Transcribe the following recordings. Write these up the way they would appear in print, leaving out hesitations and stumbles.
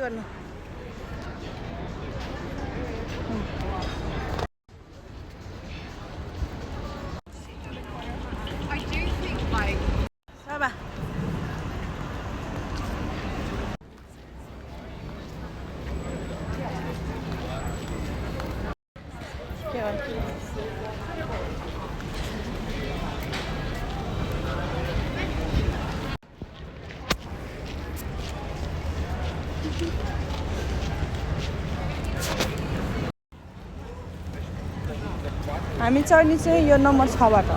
गर्नु बाबा हामी चढ्ने चाहिँ यो नम्बर 6 बाट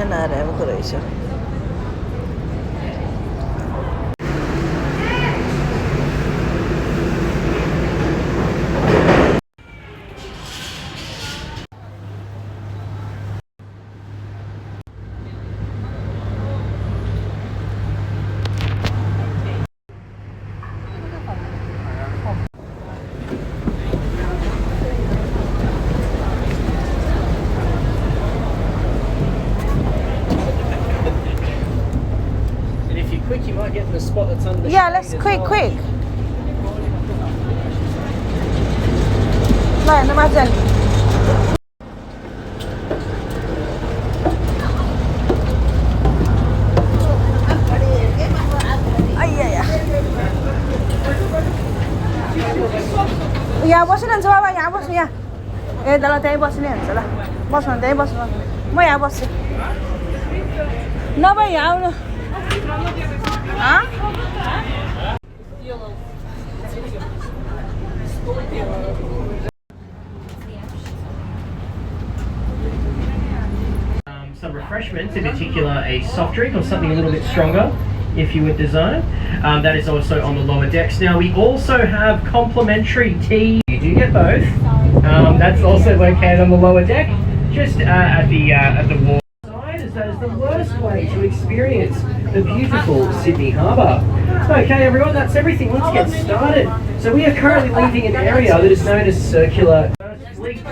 एनआरएमको रहेछ Quick, you might get in the spot that's under the Yeah, let's quick. L हेर्नु मजाले यहाँ बसिरहन्छ बाबा यहाँ बस्नु यहाँ ए ल त्यहीँ बस्ने हुन्छ ल बस्नु त्यहीँ बस्नु म यहाँ बस्छु नभए यहाँ आउनु Some refreshments, in particular a soft drink or something a little bit stronger if you would desire. That is also on the lower decks. Now we also have complimentary tea. You do get both. That's also located on the lower deck, just at the wall side, as that is the worst way to experience the beautiful Sydney Harbour. Okay everyone, that's everything. Let's get started. So we are currently leaving an area that is known as Circular Fleet.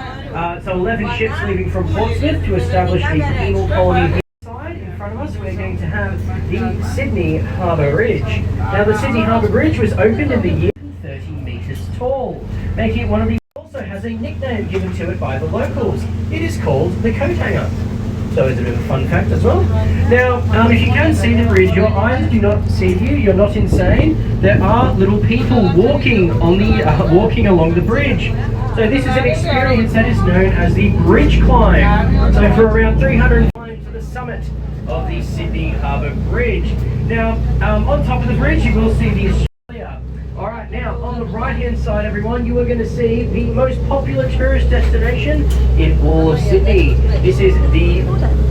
So 11 ships leaving from Portsmouth to establish a penal colony. In front of us we're going to have the Sydney Harbour Bridge. Now the Sydney Harbour Bridge was opened in the year 30 metres tall, making it one of the... also has a nickname given to it by the locals. It is called the Coat Hanger. So it's a bit of a fun fact as well. Now, if you can see the bridge, your eyes do not deceive you. You're not insane. There are little people walking on the walking along the bridge. So this is an experience that is known as the bridge climb. So for around 300 climb to the summit of the Sydney Harbour Bridge. Now, on top of the bridge, you will see the Australia. All right, now on the right-hand side, everyone, you are going to see the most popular tourist destination in all of Sydney. This is the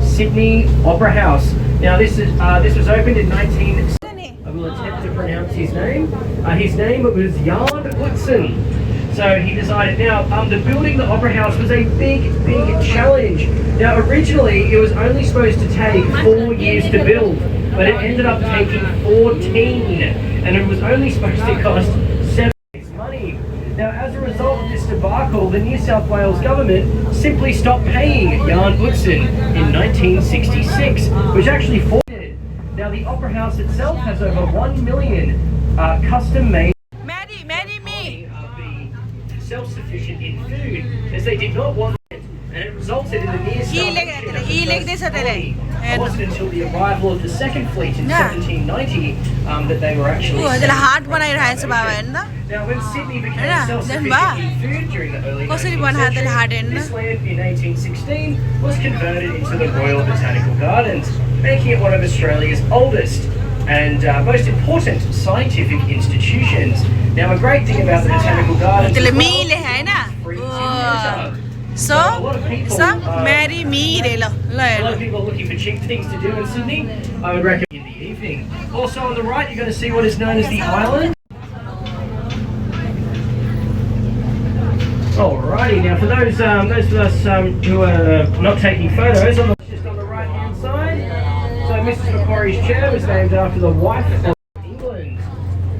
Sydney Opera House. Now, this was opened in 19... I will attempt to pronounce his name. His name was Jan Utzon. So he decided. Now, the building the Opera House was a big challenge. Now, originally, it was only supposed to take 4 years to build, but it ended up taking 14, and it was only supposed to cost 7 money. Now, as a result of this debacle, the New South Wales government simply stopped paying Jan Utzon in 1966, which actually forfeited. Now, the Opera House itself has over 1 million custom-made. Marry me. Self-sufficient in food, as they did not want it, and it resulted in the near starvation of the first colony. It wasn't until the arrival of the second fleet in 1790 that they were actually self-sufficient. Now, when Sydney became self-sufficient in food during the early 19th century, this land in 1816 was converted into the Royal Botanical Gardens, making it one of Australia's oldest and most important scientific institutions. Now, a great thing about the Botanical Gardens is free to enter. So, marry me. A lot of people are looking for cheap things to do in Sydney. I would recommend in the evening. Also on the right, you're going to see what is known as the island. Alrighty, now for those of us who are not taking photos, just on the right hand side, So Mrs. Macquarie's chair was named after the wife of England,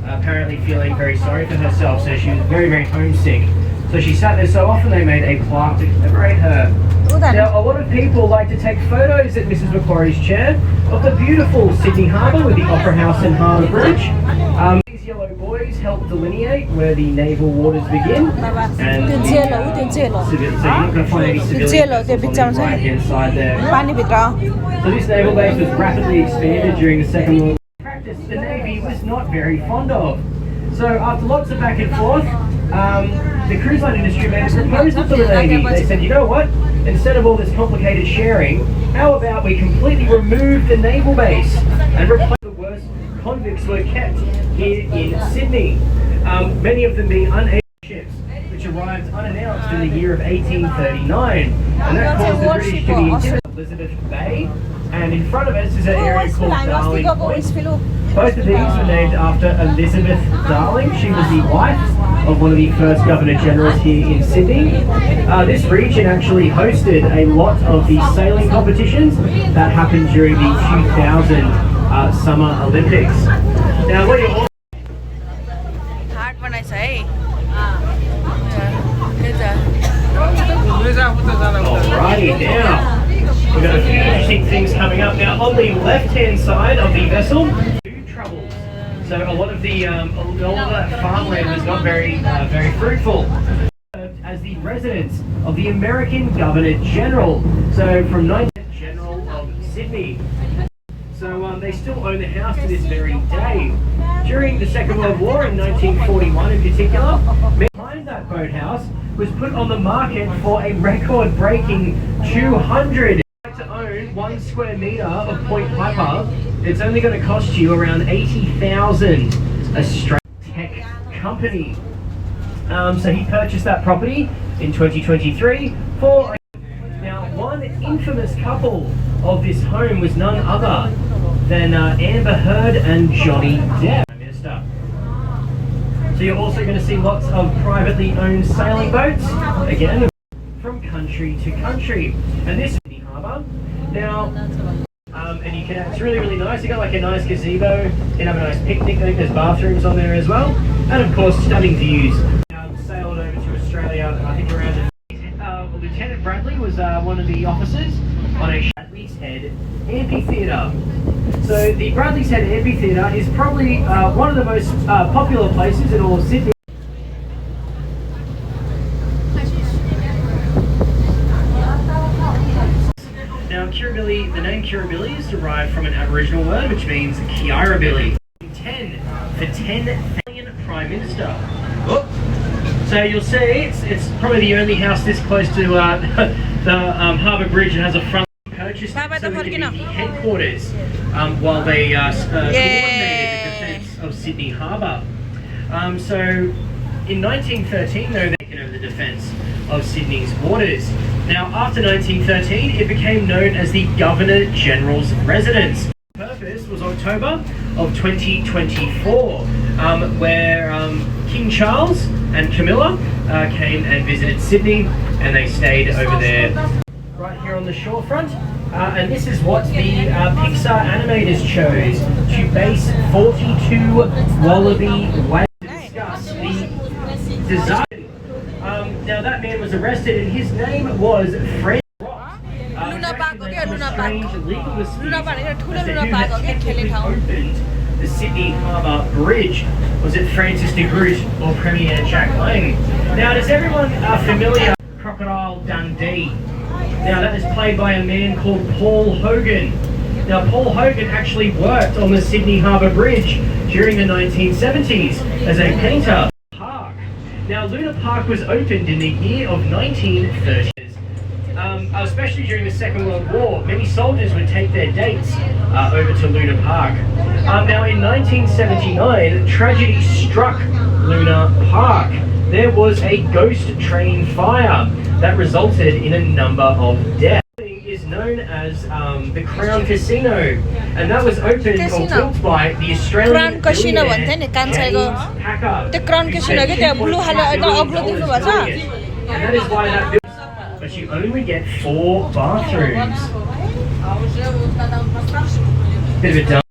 apparently feeling very sorry for herself, so she was very, very homesick. So she sat there so often they made a plaque to commemorate her. Now, a lot of people like to take photos at Mrs. Macquarie's chair of the beautiful Sydney Harbour with the Opera House and Harbour Bridge. These yellow buoys help delineate where the naval waters begin. And so you're not going to find any civilian vessels on the right-hand side there. So this naval base was rapidly expanded during the Second World War. Practice the Navy was not very fond of. So after lots of back and forth, the cruise line industry made a proposal to the Navy. They said, you know what? Instead of all this complicated sharing, how about we completely remove the naval base and replace the worst convicts were kept here in Sydney. Many of them being unable ships, which arrived unannounced in the year of 1839. And that caused the British to be intimidated. Elizabeth Bay, and in front of us is an area called Darling Point. Both of these were named after Elizabeth Darling. She was the wife of one of the first Governor-Generals here in Sydney. This region actually hosted a lot of the sailing competitions that happened during the 2000 Summer Olympics. Now, what you're Alrighty, now we've got a few interesting things coming up. Now, on the left-hand side of the vessel, food troubles. So a lot of that farmland was not very fruitful. As the residence of the American Governor-General, so from 19th General of Sydney. So they still own the house to this very day. During the Second World War in 1941 in particular, behind that boathouse was put on the market for a record-breaking 200. To own 1 square metre of Point Piper, it's only going to cost you around 80,000 Australian tech company. So he purchased that property in 2023 for. Now, one infamous couple of this home was none other than Amber Heard and Johnny Depp. Minister. So you're also going to see lots of privately owned sailing boats, again, from country to country. And this Sydney Harbour. Now, and you can, it's really, really nice. You got like a nice gazebo, you can have a nice picnic. I think there's bathrooms on there as well. And of course, stunning views. Sailed over to Australia, I think around Lieutenant Bradley was one of the officers on a Bradley's Head amphitheatre. So the Bradley's Head amphitheatre is probably one of the most popular places in all of Sydney. Now, Kirribilli, the name Kirribilli is derived from an Aboriginal word which means Kirribilli. 10 for 10 Prime Minister. Oh. So you'll see it's probably the only house this close to the Harbour Bridge and has a front purchase so it can be the headquarters while they coordinated the defence of Sydney Harbour. So in 1913 though they taken over the defence of Sydney's waters. Now after 1913 it became known as the Governor-General's residence. The purpose was October of 2024 where King Charles and Camilla came and visited Sydney and they stayed over there right here on the shorefront. And this is what the Pixar animators chose to base 42 Wallaby Way to discuss the design. Now that man was arrested and his name was Fred Rock. The Sydney Harbour Bridge. Was it Francis de Groot or Premier Jack Lang? Now, does everyone familiar with Crocodile Dundee? Now, that is played by a man called Paul Hogan. Now, Paul Hogan actually worked on the Sydney Harbour Bridge during the 1970s as a painter. Now, Luna Park was opened in the year of 1930. Especially during the Second World War, many soldiers would take their dates over to Luna Park. Now in 1979, tragedy struck Luna Park. There was a ghost train fire that resulted in a number of deaths. It is known as the Crown Casino, and that was opened or built by the Australian billionaire James Packer. The Crown Casino, and that is why that building. But you only get 4 bathrooms. bit of a dark.